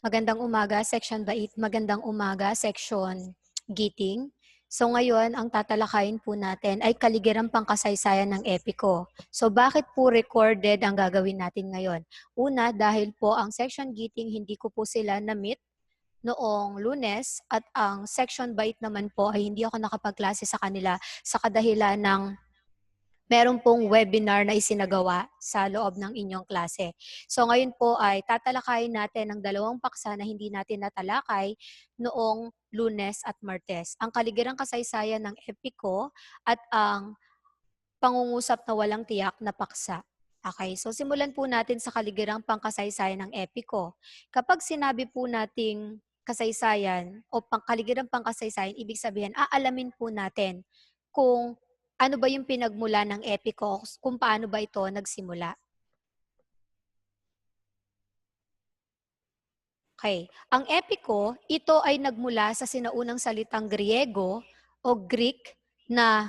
Magandang umaga, Section Bait. Magandang umaga, Section Giting. So ngayon, ang tatalakayin po natin ay kaligirang pangkasaysayan ng Epiko. So bakit po recorded ang gagawin natin ngayon? Una, dahil po ang Section Giting hindi ko po sila na-meet noong Lunes at ang Section Bait naman po ay hindi ako nakapagklase sa kanila sa kadahilan ng meron pong webinar na isinagawa sa loob ng inyong klase. So ngayon po ay tatalakayin natin ang dalawang paksa na hindi natin natalakay noong Lunes at Martes. Ang kaligirang kasaysayan ng Epiko at ang pangungusap na walang tiyak na paksa. Okay, so simulan po natin sa kaligirang pangkasaysayan ng Epiko. Kapag sinabi po nating kasaysayan o kaligirang pangkasaysayan, ibig sabihin, aalamin po natin kung ano ba yung pinagmula ng Epiko, kung paano ba ito nagsimula. Okay, ang Epiko, ito ay nagmula sa sinaunang salitang Griego o Greek na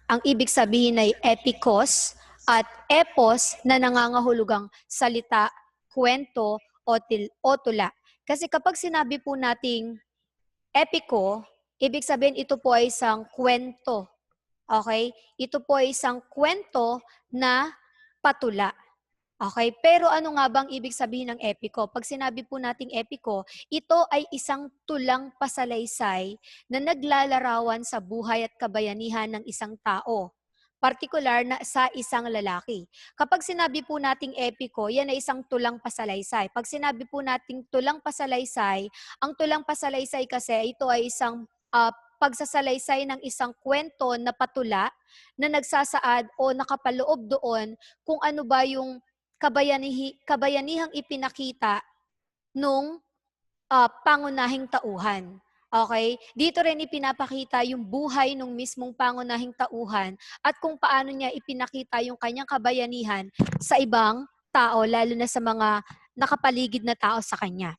ang ibig sabihin ay epikos at epos na nangangahulugang salita, kwento o tula. Kasi kapag sinabi po nating epiko, ibig sabihin ito po ay isang kwento. Okay? Ito po ay isang kwento na patula. Okay, pero ano nga bang ibig sabihin ng epiko? Pag sinabi po nating epiko, ito ay isang tulang pasalaysay na naglalarawan sa buhay at kabayanihan ng isang tao, partikular na sa isang lalaki. Kapag sinabi po nating epiko, yan ay isang tulang pasalaysay. Pag sinabi po nating tulang pasalaysay, ang tulang pasalaysay kasi ito ay isang pagsasalaysay ng isang kwento na patula na nagsasaad o nakapaloob doon kung ano ba yung kabayanihang ipinakita nung pangunahing tauhan. Okay? Dito rin ipinapakita yung buhay ng mismong pangunahing tauhan at kung paano niya ipinakita yung kanyang kabayanihan sa ibang tao, lalo na sa mga nakapaligid na tao sa kanya.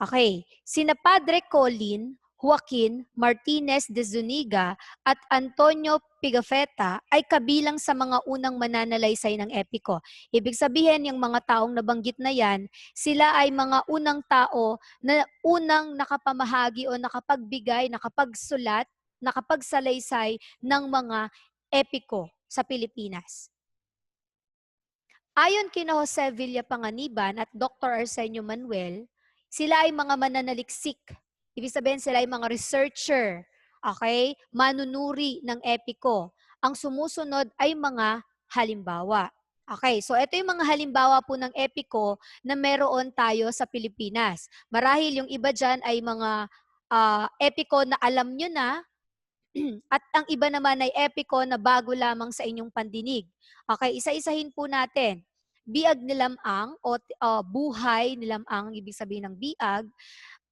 Okay, sina Padre Colin, Joaquin Martinez de Zuniga at Antonio Pigafetta ay kabilang sa mga unang mananalaysay ng Epiko. Ibig sabihin, yung mga taong nabanggit na yan, sila ay mga unang tao na unang nakapamahagi o nakapagbigay, nakapagsulat, nakapagsalaysay ng mga Epiko sa Pilipinas. Ayon kina Jose Villapanganiban at Dr. Arsenio Manuel, sila ay mga mananaliksik. Ibig sabihin sila ay mga researcher, okay? Manunuri ng epiko. Ang sumusunod ay mga halimbawa. Okay, so ito yung mga halimbawa po ng epiko na meron tayo sa Pilipinas. Marahil yung iba dyan ay mga epiko na alam nyo na, at ang iba naman ay epiko na bago lamang sa inyong pandinig. Okay, isa-isahin po natin. Biag ni Lamang o buhay ni Lamang, ibig sabihin ng biag,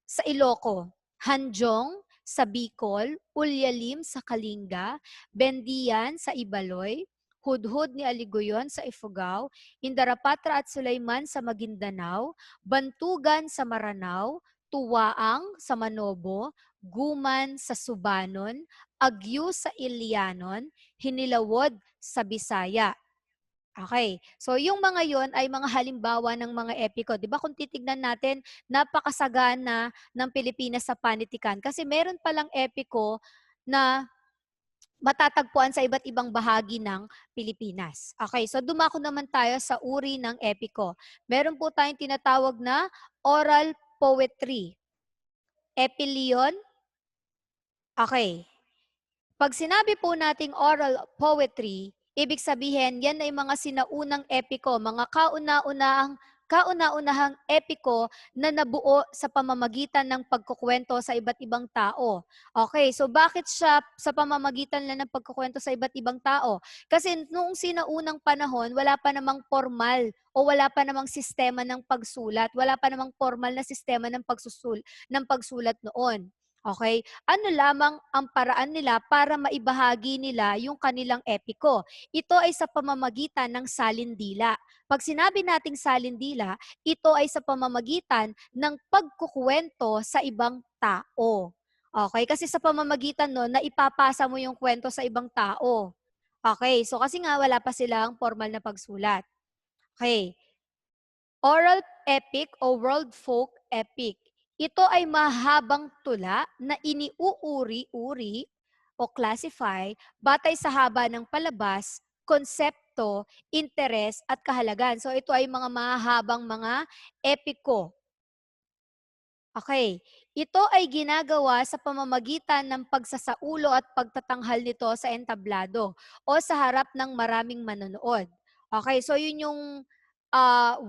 sa Iloco. Hanjong sa Bicol, Ulyalim sa Kalinga, Bendian sa Ibaloy, Hudhud ni Aligoyon sa Ifugao, Indarapatra at Sulaiman sa Maguindanao, Bantugan sa Maranao, Tuwaang sa Manobo, Guman sa Subanon, Agyu sa Ilianon, Hinilawod sa Bisaya. Okay. So yung mga yon ay mga halimbawa ng mga epiko. 'Di ba kung titignan natin, napakasagana ng Pilipinas sa panitikan kasi meron palang epiko na matatagpuan sa iba't ibang bahagi ng Pilipinas. Okay, so dumako naman tayo sa uri ng epiko. Meron po tayong tinatawag na oral poetry. Epilyon. Okay. Pag sinabi po nating oral poetry, ibig sabihin yan ay mga sinaunang epiko, mga kauna-unahang epiko na nabuo sa pamamagitan ng pagkukwento sa iba't ibang tao. Okay, so bakit siya sa pamamagitan lang ng pagkukwento sa iba't ibang tao? Kasi noong sinaunang panahon, wala pa namang formal o wala pa namang sistema ng pagsulat, wala pa namang formal na sistema ng pagsulat noon. Okay? Ano lamang ang paraan nila para maibahagi nila yung kanilang epiko. Ito ay sa pamamagitan ng salindila. Pag sinabi nating salindila, ito ay sa pamamagitan ng pagkukuwento sa ibang tao. Okay? Kasi sa pamamagitan nun, na ipapasa mo yung kwento sa ibang tao. Okay? So kasi nga wala pa silang formal na pagsulat. Okay. Oral epic o world folk epic. Ito ay mahabang tula na iniuuri-uri o classify batay sa haba ng palabas, konsepto, interes at kahalagan. So ito ay mga mahahabang mga epiko. Okay. Ito ay ginagawa sa pamamagitan ng pagsasaulo at pagtatanghal nito sa entablado o sa harap ng maraming manonood. Okay, so yun yung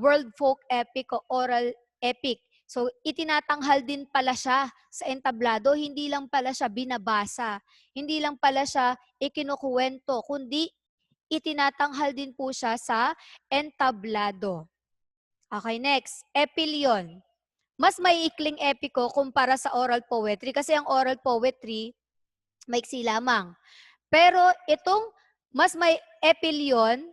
world folk epic o oral epic. So itinatanghal din pala siya sa entablado, hindi lang pala siya binabasa, hindi lang pala siya ikinukuwento, kundi itinatanghal din po siya sa entablado. Okay, next, epilyon. Mas maiikling epiko kumpara sa oral poetry kasi ang oral poetry maiksi lamang. Pero itong mas may epilyon,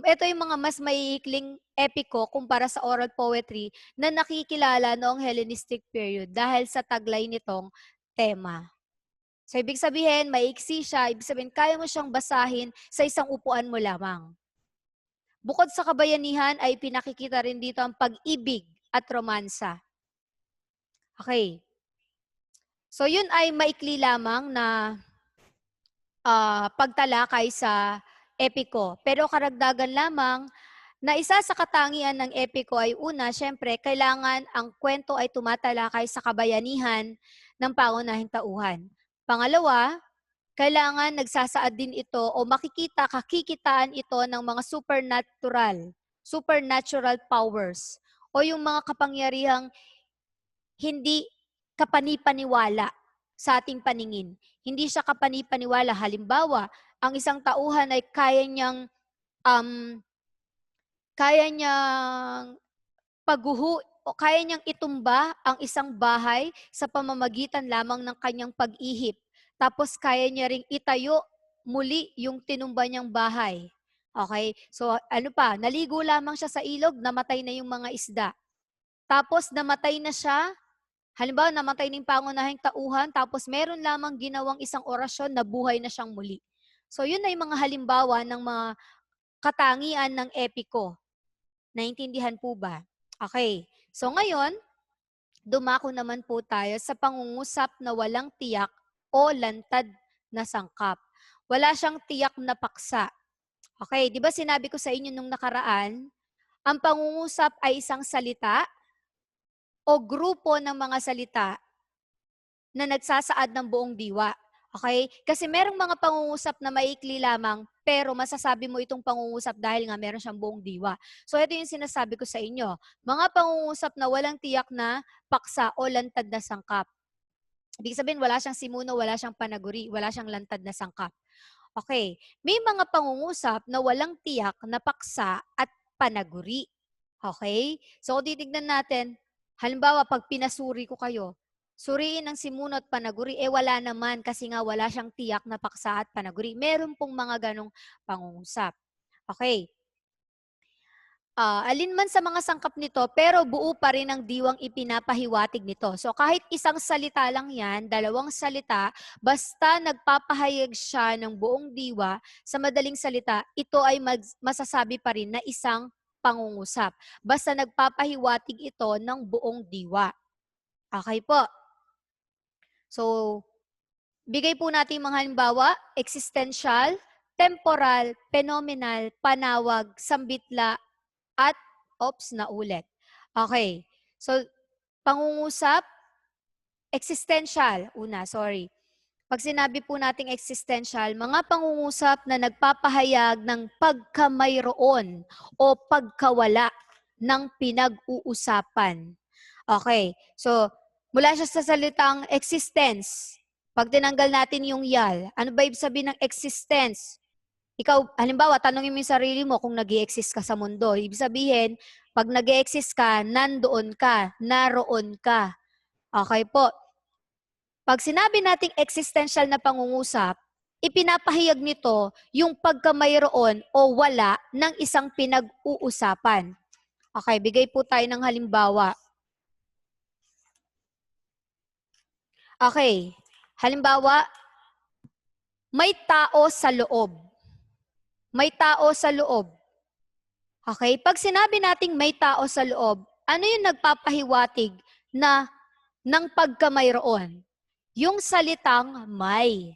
ito yung mga mas maiikling epiko kumpara sa oral poetry na nakikilala noong Hellenistic period dahil sa taglay nitong tema. So ibig sabihin, maiksi siya, ibig sabihin kaya mo siyang basahin sa isang upuan mo lamang. Bukod sa kabayanihan ay pinakikita rin dito ang pag-ibig at romansa. Okay. So yun ay maikli lamang na pagtalakay sa epiko. Pero karagdagan lamang na isa sa katangian ng epiko ay una, syempre, kailangan ang kwento ay tumatalakay sa kabayanihan ng pangunahing tauhan. Pangalawa, kailangan nagsasaad din ito o kakikitaan ito ng mga supernatural powers o yung mga kapangyarihang hindi kapanipaniwala sa ating paningin. Hindi siya kapanipaniwala. Halimbawa, ang isang tauhan ay kaya niyang o kaya niyang itumba ang isang bahay sa pamamagitan lamang ng kanyang pag-ihip. Tapos kaya niya ring itayo muli yung tinumba niyang bahay. Okay? So ano pa, naligo lamang siya sa ilog, namatay na yung mga isda. Tapos namatay na siya. Halimbawa, namatay ng pangunahing tauhan, tapos meron lamang ginawang isang orasyon na buhay na siyang muli. So, yun ay mga halimbawa ng mga katangian ng epiko. Naintindihan po ba? Okay. So, ngayon, dumako naman po tayo sa pangungusap na walang tiyak o lantad na sangkap. Wala siyang tiyak na paksa. Okay, di ba sinabi ko sa inyo nung nakaraan, ang pangungusap ay isang salita o grupo ng mga salita na nagsasaad ng buong diwa. Okay? Kasi merong mga pangungusap na maikli lamang, pero masasabi mo itong pangungusap dahil nga meron siyang buong diwa. So ito yung sinasabi ko sa inyo. Mga pangungusap na walang tiyak na paksa o lantad na sangkap. Ibig sabihin, wala siyang simuno, wala siyang panaguri, wala siyang lantad na sangkap. Okay. May mga pangungusap na walang tiyak na paksa at panaguri. Okay? So, titignan natin, halimbawa, pag pinasuri ko kayo, suriin ang simuno at panaguri, wala naman kasi nga wala siyang tiyak na paksa at panaguri. Meron pong mga ganong pangungusap. Okay. Alin man sa mga sangkap nito, pero buo pa rin ang diwang ipinapahiwatig nito. So kahit isang salita lang yan, dalawang salita, basta nagpapahayag siya ng buong diwa, sa madaling salita, ito ay masasabi pa rin na isang pangungusap. Basta nagpapahiwatig ito ng buong diwa. Okay po. So, bigay po natin mga halimbawa, existential, temporal, phenomenal, panawag, sambitla, at naulit. Okay. So, pangungusap, existential. Pag sinabi po nating existential, mga pangungusap na nagpapahayag ng pagkamayroon o pagkawala ng pinag-uusapan. Okay. So, mula siya sa salitang existence. Pag tinanggal natin yung yal, ano ba ibig sabihin ng existence? Ikaw, halimbawa, tanongin mo yung sarili mo kung nag-i-exist ka sa mundo. Ibig sabihin, pag nag-i-exist ka, nandoon ka, naroon ka. Okay po. Pag sinabi nating existential na pangungusap, ipinapahayag nito yung pagkamayroon o wala ng isang pinag-uusapan. Okay, bigay po tayo ng halimbawa. Okay, halimbawa, may tao sa loob. May tao sa loob. Okay? Pag sinabi nating may tao sa loob, ano yung nagpapahiwatig na ng pagkamayroon? Yung salitang may.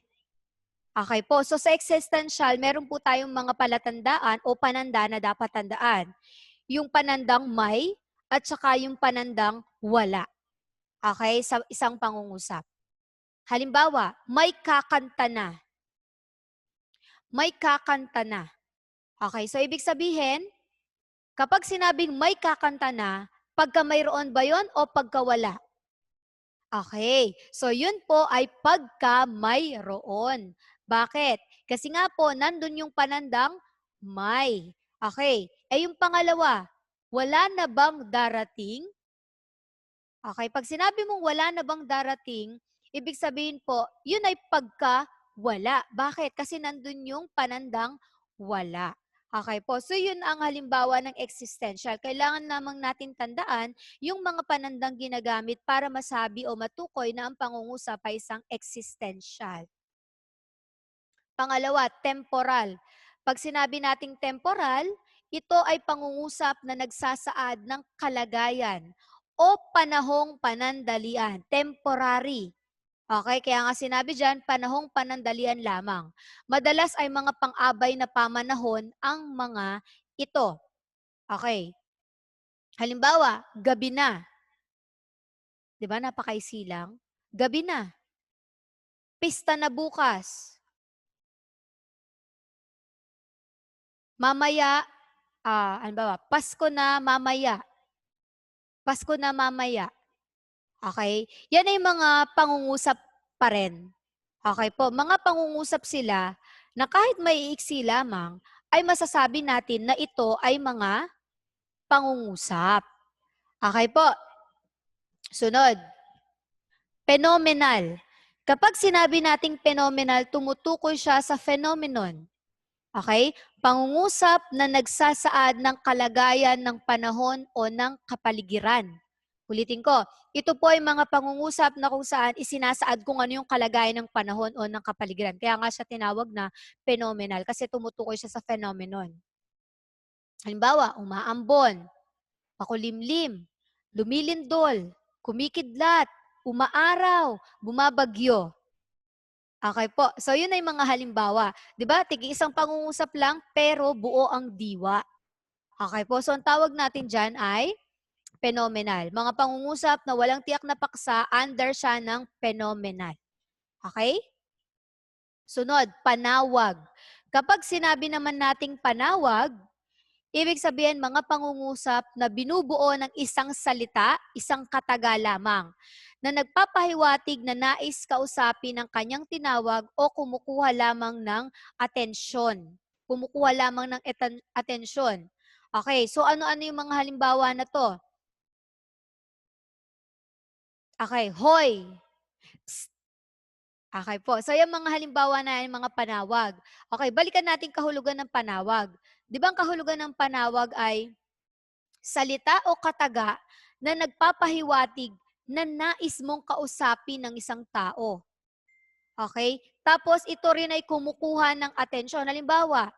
Okay po. So sa existential, meron po tayong mga palatandaan o pananda na dapat tandaan. Yung panandang may at saka yung panandang wala. Okay? Sa isang pangungusap. Halimbawa, may kakanta na. May kakanta na. Okay? So ibig sabihin, kapag sinabing may kakanta na, pagka mayroon ba yon o pagka wala? Okay. So yun po ay pagka mayroon. Bakit? Kasi nga po, nandun yung panandang may. Okay. Eh yung pangalawa, wala na bang darating? Okay. Pag sinabi mong wala na bang darating, ibig sabihin po, yun ay pagka wala. Bakit? Kasi nandun yung panandang wala. Okay po. So yun ang halimbawa ng existential. Kailangan lamang natin tandaan yung mga panandang ginagamit para masabi o matukoy na ang pangungusap ay isang existential. Pangalawa, temporal. Pag sinabi nating temporal, ito ay pangungusap na nagsasaad ng kalagayan o panahong panandalian, temporary. Okay, kaya nga sinabi diyan, panahong panandalian lamang. Madalas ay mga pang-abay na pamanahon ang mga ito. Okay. Halimbawa, gabi na. 'Di ba napakaisilang? Gabi na. Pista na bukas. Mamaya, ano ba, Pasko na mamaya. Pasko na mamaya. Okay? Yan ay mga pangungusap pa rin. Okay po, mga pangungusap sila na kahit maiiksi lamang, ay masasabi natin na ito ay mga pangungusap. Okay po. Sunod. Phenomenal. Kapag sinabi nating phenomenal, tumutukoy siya sa phenomenon. Okay? Pangungusap na nagsasaad ng kalagayan ng panahon o ng kapaligiran. Ulitin ko, ito po ay mga pangungusap na kung saan isinasaad kung ano yung kalagayan ng panahon o ng kapaligiran. Kaya nga siya tinawag na phenomenal kasi tumutukoy siya sa phenomenon. Halimbawa, umaambon, makulimlim, lumilindol, kumikidlat, umaaraw, bumabagyo. Okay po. So yun ay mga halimbawa. 'Di ba? Tig-isang pangungusap lang pero buo ang diwa. Okay po. So ang tawag natin diyan ay phenomenal. Mga pangungusap na walang tiyak na paksa, under siya ng phenomenal. Okay? Sunod, panawag. Kapag sinabi naman nating panawag, ibig sabihin mga pangungusap na binubuo ng isang salita, isang kataga lamang, na nagpapahiwatig na nais kausapin ng kanyang tinawag o kumukuha lamang ng atensyon. Kumukuha lamang ng atensyon. Okay, so ano-ano yung mga halimbawa na to? Okay, hoy! Psst. Okay po. So yung mga halimbawa na yung mga panawag. Okay, balikan natin kahulugan ng panawag. Di ba ang kahulugan ng panawag ay salita o kataga na nagpapahiwatig na nais mong kausapin ng isang tao. Okay? Tapos ito rin ay kumukuha ng atensyon. Halimbawa,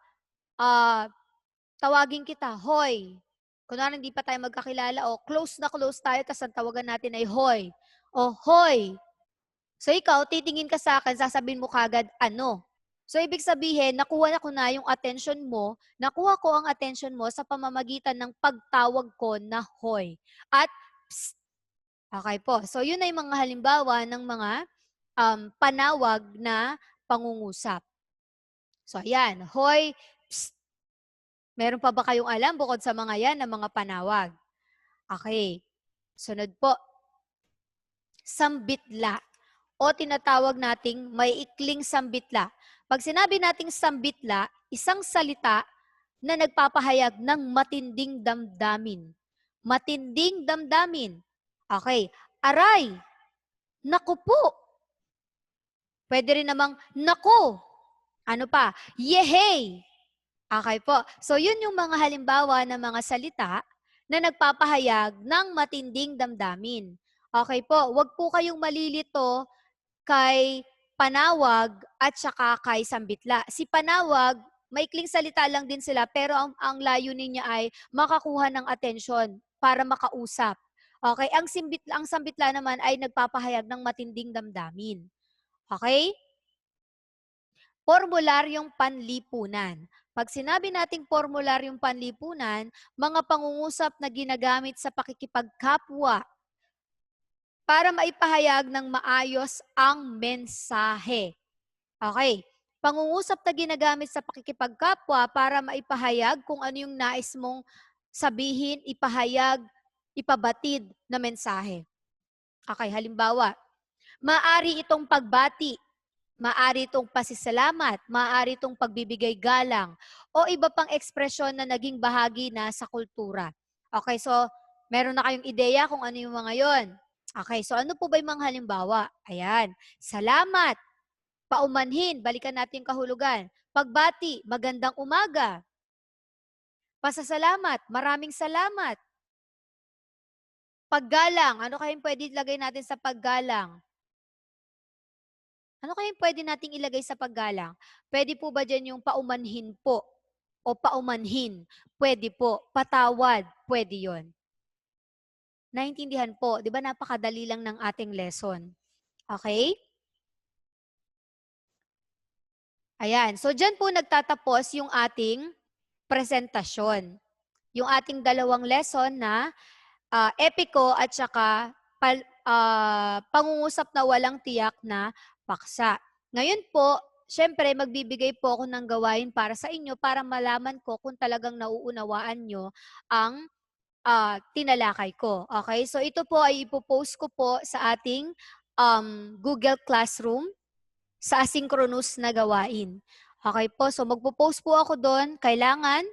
tawagin kita, hoy. Kunwari hindi pa tayo magkakilala o close na close tayo tapos ang tawagan natin ay hoy. O hoy. So ikaw, titingin ka sa akin, sasabihin mo kagad ano. So ibig sabihin, nakuha ko na yung attention mo, nakuha ko ang attention mo sa pamamagitan ng pagtawag ko na hoy. At psst. Okay po. So yun ay mga halimbawa ng mga panawag na pangungusap. So ayan, hoy, psst. Meron pa ba kayong alam bukod sa mga yan na mga panawag? Okay. Sunod po. Sambitla o tinatawag nating may ikling sambitla. Pag sinabi nating sambitla, isang salita na nagpapahayag ng matinding damdamin. Matinding damdamin. Okay. Aray! Naku po! Pwede rin namang naku! Ano pa? Yehey! Okay po. So yun yung mga halimbawa ng mga salita na nagpapahayag ng matinding damdamin. Okay po. Huwag po kayong malilito kay panawag at saka kay sambitla. Si panawag, maikling salita lang din sila pero ang layunin niya ay makakuha ng atensyon para makausap. Okay, ang sambitla naman ay nagpapahayag ng matinding damdamin. Okay? Formularyong panlipunan. 'Pag sinabi nating formularyong panlipunan, mga pangungusap na ginagamit sa pakikipagkapwa para maipahayag ng maayos ang mensahe. Okay. Pangungusap na ginagamit sa pakikipagkapwa para maipahayag kung ano yung nais mong sabihin, ipahayag, ipabatid na mensahe. Okay, halimbawa, maaari itong pagbati, maaari itong pasisalamat, maaari itong pagbibigay galang, o iba pang ekspresyon na naging bahagi na sa kultura. Okay, so meron na kayong ideya kung ano yung mga yon. Okay, so ano po ba yung mga halimbawa? Ayan, salamat, paumanhin, balikan natin yung kahulugan. Pagbati, magandang umaga. Pasasalamat, maraming salamat. Paggalang, ano kayang pwede ilagay natin sa paggalang? Ano kayang pwede nating ilagay sa paggalang? Pwede po ba diyan yung paumanhin po o paumanhin? Pwede po. Patawad, pwede yon. Naintindihan po, 'di ba napakadali lang ng ating lesson. Okay? Ayan, so diyan po nagtatapos yung ating presentasyon. Yung ating dalawang lesson na epiko at saka pangungusap na walang tiyak na paksa. Ngayon po, siyempre magbibigay po ako ng gawain para sa inyo para malaman ko kung talagang nauunawaan nyo ang tinalakay ko. Okay? So ito po ay ipopost ko po sa ating Google Classroom sa asynchronous na gawain. Okay po, so magpo-post po ako doon. Kailangan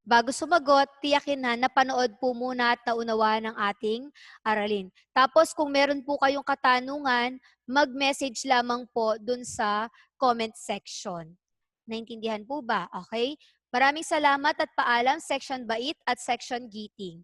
bago sumagot, tiyakin na napanood po muna at naunawaan ng ating aralin. Tapos kung meron po kayong katanungan, mag-message lamang po dun sa comment section. Naintindihan po ba? Okay? Maraming salamat at paalam, Section Bait at Section Giting.